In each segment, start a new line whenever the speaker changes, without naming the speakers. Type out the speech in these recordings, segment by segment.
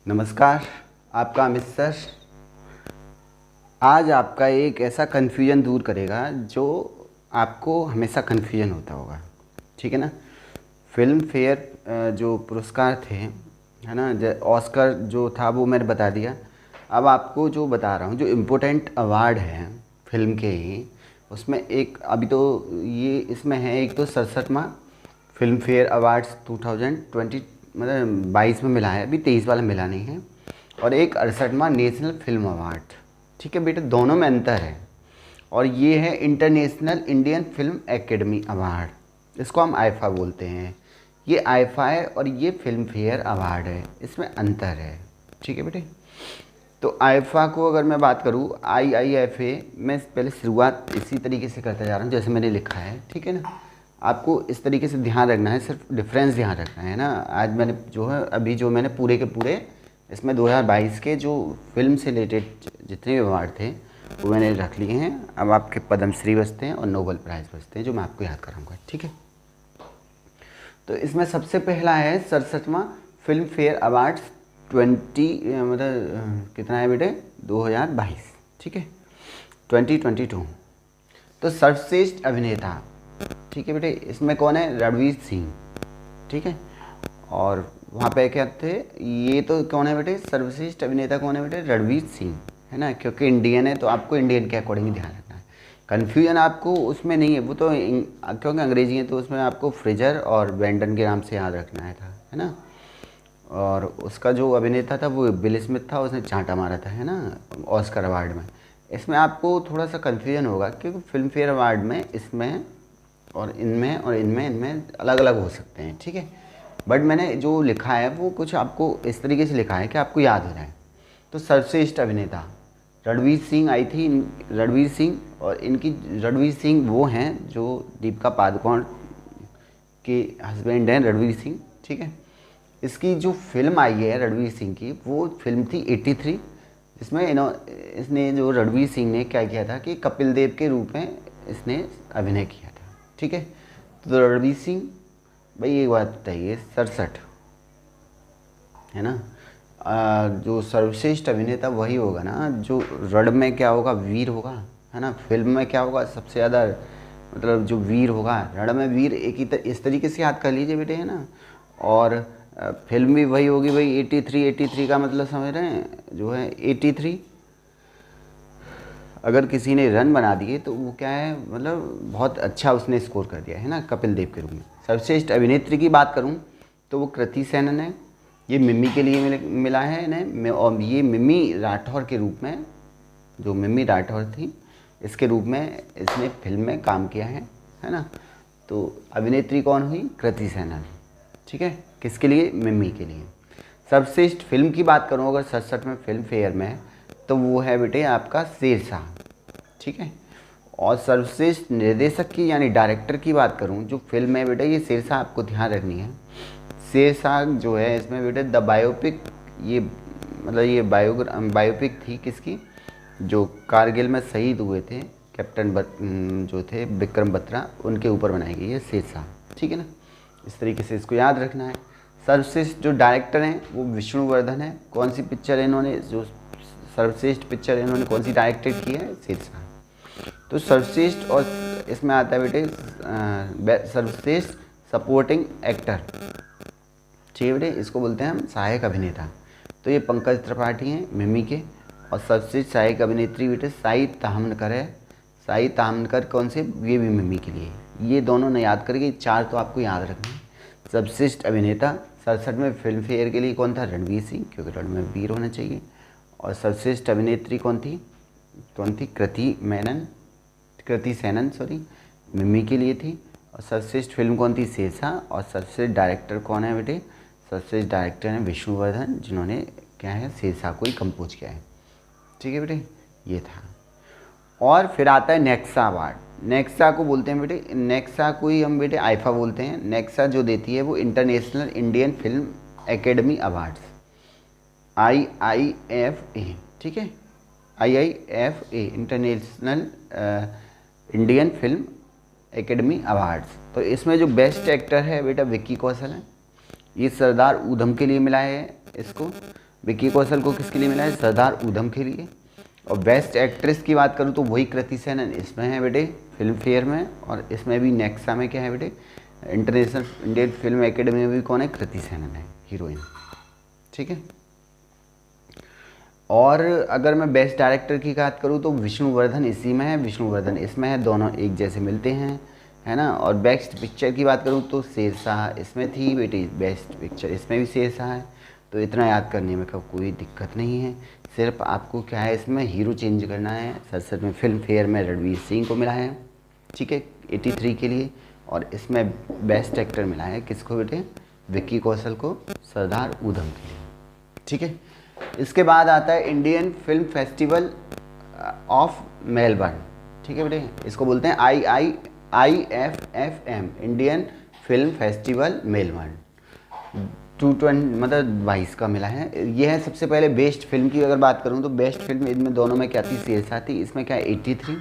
नमस्कार, आपका अमित सर आज आपका एक ऐसा कन्फ्यूजन दूर करेगा जो आपको हमेशा कन्फ्यूजन होता होगा। ठीक है ना। फिल्म फेयर जो पुरस्कार थे, है ना, ऑस्कर जो था वो मैंने बता दिया। अब आपको जो बता रहा हूँ, जो इम्पोर्टेंट अवार्ड हैं फिल्म के ही, उसमें एक अभी तो ये इसमें है, एक तो 67वां फिल्म फेयर अवार्ड्स 2020 मतलब 22 में मिला है, अभी 23 वाला मिला नहीं है, और एक 68वां नेशनल फिल्म अवार्ड। ठीक है बेटे, दोनों में अंतर है। और ये है international Indian film academy award, इसको हम आईफा बोलते हैं। ये आईफा है और ये फिल्म फेयर अवार्ड है, इसमें अंतर है। ठीक है बेटे। तो आईफा को अगर मैं बात करूँ, IIFA, मैं पहले शुरुआत इसी तरीके से करता जा रहा हूँ जैसे मैंने लिखा है। ठीक है ना। आपको इस तरीके से ध्यान रखना है, सिर्फ डिफरेंस ध्यान रखना है ना। आज मैंने जो है अभी जो मैंने पूरे के पूरे इसमें 2022 के जो फिल्म से रिलेटेड जितने भी अवार्ड थे वो मैंने रख लिए हैं। अब आपके पद्मश्री बचते हैं और नोबेल प्राइज़ बचते हैं जो मैं आपको याद कराऊंगा। ठीक है। तो इसमें सबसे पहला है 67वां फिल्म फेयर अवार्ड्स कितना है बेटे, 2022। ठीक है, 2022। तो सर्वश्रेष्ठ अभिनेता, ठीक है बेटे, इसमें कौन है, रणवीर सिंह। ठीक है। और वहाँ पे क्या थे, ये तो कौन है बेटे, सर्वश्रेष्ठ अभिनेता कौन है बेटे, रणवीर सिंह, है ना, क्योंकि इंडियन है तो आपको इंडियन के अकॉर्डिंग ध्यान रखना है। कन्फ्यूजन आपको उसमें नहीं है, वो तो क्योंकि अंग्रेजी है तो उसमें आपको फ्रेजर और ब्रेंडन के नाम से याद रखना है ना। और उसका जो अभिनेता था वो विल स्मिथ था, उसने चांटा मारा था, है ना, ऑस्कर अवार्ड में। इसमें आपको थोड़ा सा कन्फ्यूजन होगा क्योंकि फिल्म फेयर अवार्ड में इसमें और इनमें अलग अलग हो सकते हैं। ठीक है। बट मैंने जो लिखा है वो कुछ आपको इस तरीके से लिखा है कि आपको याद हो जाए। तो सर्वश्रेष्ठ अभिनेता रणवीर सिंह आई थी, रणवीर सिंह, और इनकी रणवीर सिंह वो हैं जो दीपिका पादुकोण के हस्बैंड हैं, रणवीर सिंह। ठीक है। इसकी जो फिल्म आई है रणवीर सिंह की, वो फिल्म थी 83, जिसमें इसने जो रणवीर सिंह ने क्या किया था कि कपिल देव के रूप में इसने अभिनय किया था। ठीक है। तो रणवीर सिंह भाई एक बात बताइए, 67 है ना, जो सर्वश्रेष्ठ अभिनेता वही होगा ना जो रण में क्या होगा, वीर होगा, है ना। फिल्म में क्या होगा, सबसे ज़्यादा मतलब जो वीर होगा, रण में वीर, एक ही इस तरीके से याद कर लीजिए बेटे, है ना। और फिल्म भी वही होगी भाई, 83 का मतलब समझ रहे हैं, जो है 83। अगर किसी ने रन बना दिए तो वो क्या है, मतलब बहुत अच्छा उसने स्कोर कर दिया, है ना, कपिल देव के रूप में। सर्वश्रेष्ठ अभिनेत्री की बात करूं तो वो कृति सेनन है, ये मिमी के लिए मिला है इन्हें, और ये मिमी राठौर के रूप में, जो मिमी राठौर थी इसके रूप में इसने फिल्म में काम किया है ना। तो अभिनेत्री कौन हुई, कृति सेनन। ठीक है। किसके लिए, मिमी के लिए। सर्वश्रेष्ठ फिल्म की बात करूं अगर 67 में फिल्म फेयर में, तो वो है बेटे आपका शेरशाह। ठीक है। और सर्वश्रेष्ठ निर्देशक की यानी डायरेक्टर की बात करूं, जो फिल्म है बेटे ये शेरशाह, आपको ध्यान रखनी है। शेरशाह जो है इसमें बेटे द बायोपिक, ये मतलब ये बायोपिक थी किसकी, जो कारगिल में शहीद हुए थे कैप्टन जो थे विक्रम बत्रा, उनके ऊपर बनाई गई है शेरशाह। ठीक है ना। इस तरीके से इसको याद रखना है। सर्वश्रेष्ठ जो डायरेक्टर हैं वो विष्णुवर्धन है। कौन सी पिक्चर है इन्होंने, जो सर्वश्रेष्ठ पिक्चर इन्होंने कौन सी डायरेक्टेड की है, शेरशाह। तो सर्वश्रेष्ठ, और इसमें आता है बेटे सर्वश्रेष्ठ सपोर्टिंग एक्टर, ठीक है बेटे, इसको बोलते हैं हम सहायक अभिनेता। तो ये पंकज त्रिपाठी हैं मिमी के। और सर्वश्रेष्ठ सहायक अभिनेत्री बेटे साई ताहमनकर है। साई ताहमनकर कौन से, ये भी मिमी के लिए। ये दोनों ने याद करके, चार तो आपको याद रखना है। सर्वश्रेष्ठ अभिनेता 67 में फिल्म फेयर के लिए कौन था, रणवीर सिंह, क्योंकि रण में वीर होना चाहिए। और सर्वश्रेष्ठ अभिनेत्री कौन थी, कृति सेनन मिमी के लिए थी। और सर्वश्रेष्ठ फिल्म कौन थी, शेरशाह। और सर्वश्रेष्ठ डायरेक्टर कौन है बेटे, सर्वश्रेष्ठ डायरेक्टर हैं विष्णुवर्धन, जिन्होंने क्या है, शेरशाह को ही कंपोज किया है। ठीक है बेटे, ये था। और फिर आता है नेक्सा अवार्ड। नेक्सा को बोलते हैं बेटे, नेक्सा को ही हम बेटे आईफा बोलते हैं। नेक्सा जो देती है वो international Indian film academy awards, IIFA। ठीक है, IIFA international Indian film academy awards. तो इसमें जो बेस्ट एक्टर है बेटा विक्की कौशल है। ये सरदार ऊधम के लिए मिला है इसको। विक्की कौशल को किसके लिए मिला है? सरदार उधम के लिए। और बेस्ट एक्ट्रेस की बात करूँ तो वही कृति सेनन इसमें है बेटे, फिल्म फेयर में, और इसमें भी नेक्सा में क्या है बेटे, इंटरनेशनल इंडियन फिल्म एकेडमी में भी कौन है? कृति सेनन है हीरोइन, ठीक है। और अगर मैं बेस्ट डायरेक्टर की बात करूँ तो विष्णुवर्धन इसी में है, विष्णुवर्धन इसमें है, दोनों एक जैसे मिलते हैं, है ना। और बेस्ट पिक्चर की बात करूँ तो शेरशाह इसमें थी बेटी, बेस्ट पिक्चर इसमें भी शेरशाह है। तो इतना याद करने में कोई दिक्कत नहीं है, सिर्फ आपको क्या है इसमें हीरो चेंज करना है। सर में फिल्म फेयर में रणवीर सिंह को मिला है, ठीक है, 83 के लिए। और इसमें बेस्ट एक्टर मिला है किसको बेटे? विक्की कौशल को, सरदार उधम के लिए, ठीक है। इसके बाद आता है Indian film festival of Melbourne, ठीक है बेटे, इसको बोलते हैं IFFM, Indian film festival Melbourne. 220 मतलब 22 का मिला है। यह है सबसे पहले बेस्ट फिल्म की अगर बात करूं तो बेस्ट फिल्म इनमें दोनों में क्या थी? शेरशाह थी। इसमें क्या है 83,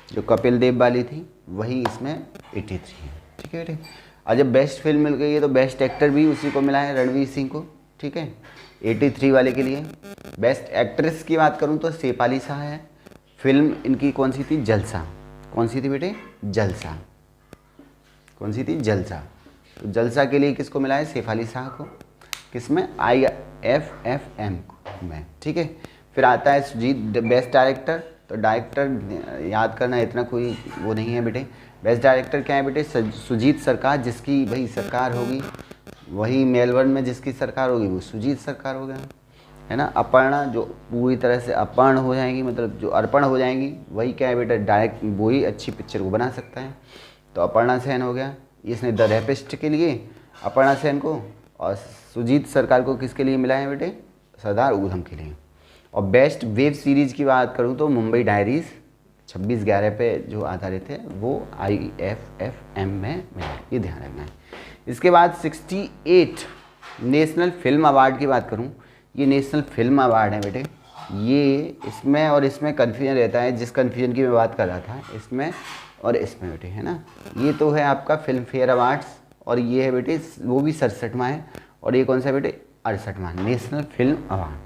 जो कपिल देव वाली थी वही इसमें 83 है, ठीक है बेटे। और जब बेस्ट फिल्म मिल गई है तो बेस्ट एक्टर भी उसी को मिला है, रणवीर सिंह को, ठीक है, 83 वाले के लिए। बेस्ट एक्ट्रेस की बात करूं तो शेफाली शाह है। फिल्म इनकी कौन सी थी? जलसा। कौन सी थी बेटे? जलसा। कौन सी थी? जलसा। तो जलसा के लिए किसको मिला है? शेफाली शाह को। किसमें? IFFM में, ठीक है। फिर आता है सुजीत, बेस्ट डायरेक्टर। तो डायरेक्टर याद करना इतना कोई वो नहीं है बेटे। बेस्ट डायरेक्टर क्या है बेटे? सुजीत सरकार, जिसकी भाई सरकार होगी वही मेलबर्न में जिसकी सरकार होगी वो सुजीत सरकार हो गया, है ना। अपर्णा, जो पूरी तरह से अपर्ण हो जाएंगी, मतलब जो अर्पण हो जाएंगी, वही क्या है बेटा? डायरेक्ट वही अच्छी पिक्चर को बना सकता है। तो अपर्णा सेन हो गया, इसने द रेपिस्ट के लिए अपर्णा सेन को, और सुजीत सरकार को किसके लिए मिला है बेटे? सरदार उधम के लिए। और बेस्ट वेब सीरीज़ की बात करूँ तो मुंबई डायरीज़ 26/11 पे जो आधारित है वो IFFM में मिला, ये ध्यान रखना है। इसके बाद 68 नेशनल फिल्म अवार्ड की बात करूं, ये नेशनल फिल्म अवार्ड है बेटे। ये इसमें और इसमें कन्फ्यूजन रहता है, जिस कन्फ्यूजन की मैं बात कर रहा था, इसमें और इसमें बेटे, है ना। ये तो है आपका फिल्म फेयर अवार्ड्स, और ये है बेटे वो भी 67वां है, और ये कौन सा बेटे? 68वां नेशनल फिल्म अवार्ड।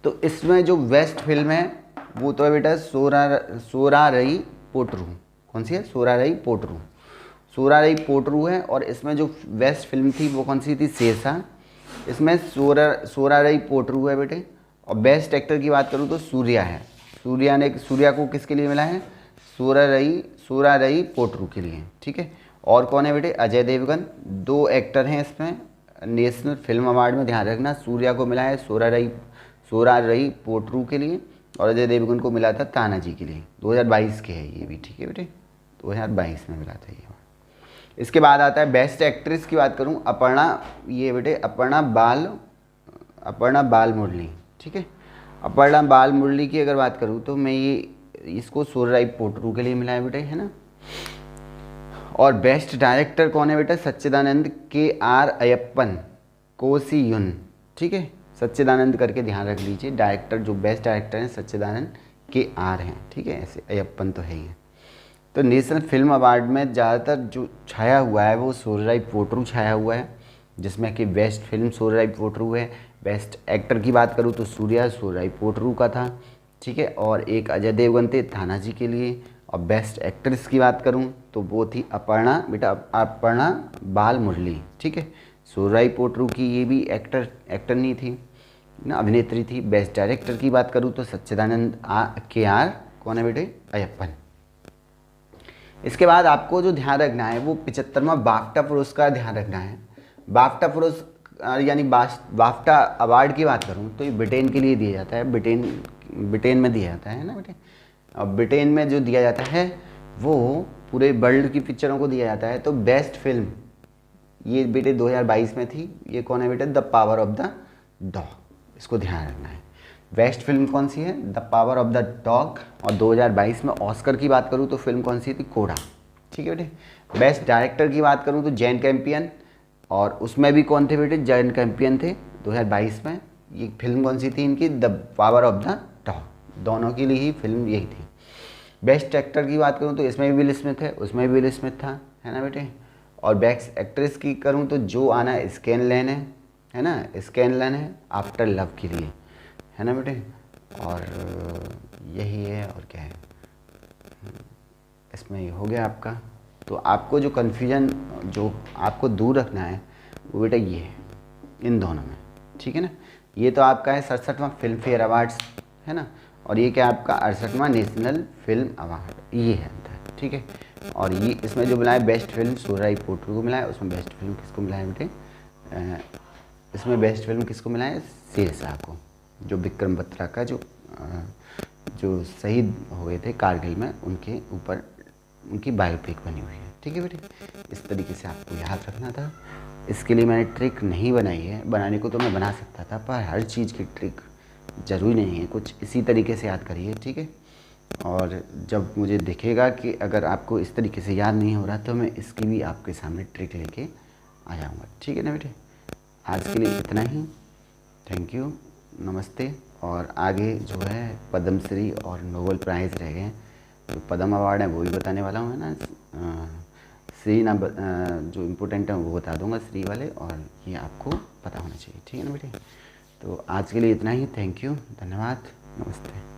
तो इसमें जो बेस्ट फिल्म है वो तो है बेटा सोरारई पोटरू। कौन सी है? सोरारई पोटरू। सोरारई पोटरू है। और इसमें जो बेस्ट फिल्म थी वो कौन सी थी? शेरशाह। इसमें सोरारई पोटरू है बेटे। और बेस्ट एक्टर की बात करूँ तो सूर्या है। सूर्या को किसके लिए मिला है? सोरारई पोटरू के लिए, ठीक है। और कौन है बेटे? अजय देवगन। 2 एक्टर हैं इसमें नेशनल फिल्म अवार्ड में, ध्यान रखना। सूर्या को मिला है सोरारई पोटरू के लिए, और अजय देवगन को मिला था तानाजी के लिए। 2022 के है ये भी, ठीक है बेटे, 2022 में मिला था ये। इसके बाद आता है बेस्ट एक्ट्रेस की बात करूं, अपर्णा, ये बेटे अपर्णा बाल मुरली, ठीक है। अपर्णा बाल मुरली की अगर बात करूं तो मैं ये इसको सोरारई पोटरू के लिए मिला है बेटे, है ना। और बेस्ट डायरेक्टर कौन है बेटा? सच्चिदानंद KR अयप्पन कोसियुन, ठीक है। सच्चिदानंद करके ध्यान रख लीजिए, डायरेक्टर जो बेस्ट डायरेक्टर हैं सच्चिदानंद KR हैं, ठीक है। ऐसे अयप्पन तो है ही है। तो नेशनल फिल्म अवार्ड में ज़्यादातर जो छाया हुआ है वो सोरारई पोटरू छाया हुआ है, जिसमें कि बेस्ट फिल्म सोरारई पोटरू है। बेस्ट एक्टर की बात करूँ तो सूर्या सोरारई पोटरू का था, ठीक है। और एक अजय देवगन थे तानाजी के लिए। और बेस्ट एक्ट्रेस की बात करूँ तो वो थी अपर्णा बेटा, अपर्णा बाल मुरली, ठीक है। सोरारई पोटरू की ये भी एक्टर नहीं थी ना, अभिनेत्री थी। बेस्ट डायरेक्टर की बात करूँ तो सच्चिदानंद KR कौन है बेटे? अयप्पन। इसके बाद आपको जो ध्यान रखना है वो 75वां बाफ्टा पुरस्कार ध्यान रखना है। बाफ्टा पुरस्कार यानी बाफ्टा अवार्ड की बात करूँ तो ये ब्रिटेन के लिए दिया जाता है, ब्रिटेन में दिया जाता है ना बेटे। अब ब्रिटेन में जो दिया जाता है वो पूरे वर्ल्ड की पिक्चरों को दिया जाता है। तो बेस्ट फिल्म ये बेटे 2022 में थी, ये कौन है बेटे? The power of the dog, इसको ध्यान रखना है। बेस्ट फिल्म कौन सी है? The power of the dog. और 2022 में ऑस्कर की बात करूँ तो फिल्म कौन सी थी? कोड़ा, ठीक है बेटे। बेस्ट डायरेक्टर की बात करूँ तो जैन कैंपियन, और उसमें भी कौन थे बेटे? जैन कैंपियन थे 2022 में। ये फिल्म कौन सी थी इनकी? The power of the dog. दोनों के लिए ही फिल्म यही थी। बेस्ट एक्टर की बात करूँ तो इसमें भी विल स्मिथ है, उसमें भी विल स्मिथ था, है ना बेटे। और बेस्ट एक्ट्रेस की करूँ तो जो आना स्कैनलैन है, है ना, स्कैनलन है आफ्टर लव के लिए, है ना बेटे। और यही है, और क्या है, इसमें ये हो गया आपका। तो आपको जो कन्फ्यूजन जो आपको दूर रखना है वो बेटा ये है इन दोनों में, ठीक है ना। ये तो आपका है 67वां फिल्म फेयर अवार्ड्स, है ना, और ये क्या आपका 68वां नेशनल फिल्म अवार्ड, ये है अंतर, ठीक है। और ये इसमें जो मिला है बेस्ट फिल्म सूर्य पोटरू को मिला है, उसमें बेस्ट फिल्म किसको मिला है बेटे, इसमें बेस्ट फिल्म किसको मिला है, शेरशाह को, जो विक्रम बत्रा का जो शहीद हुए थे कारगिल में, उनके ऊपर उनकी बायोपिक बनी हुई है, ठीक है बेटे। इस तरीके से आपको याद रखना था। इसके लिए मैंने ट्रिक नहीं बनाई है, बनाने को तो मैं बना सकता था, पर हर चीज़ की ट्रिक ज़रूरी नहीं है, कुछ इसी तरीके से याद करिए, ठीक है। और जब मुझे दिखेगा कि अगर आपको इस तरीके से याद नहीं हो रहा तो मैं इसकी भी आपके सामने ट्रिक लेके आ जाऊँगा, ठीक है ना बेटे। आज के लिए इतना ही, थैंक यू, नमस्ते। और आगे जो है पद्मश्री और नोबेल प्राइज़ रह गए, जो पद्म अवार्ड है वो भी बताने वाला हूँ, है ना। श्री ना जो इम्पोर्टेंट है वो बता दूंगा, श्री वाले, और ये आपको पता होना चाहिए, ठीक है ना बेटे। तो आज के लिए इतना ही, थैंक यू, धन्यवाद, नमस्ते।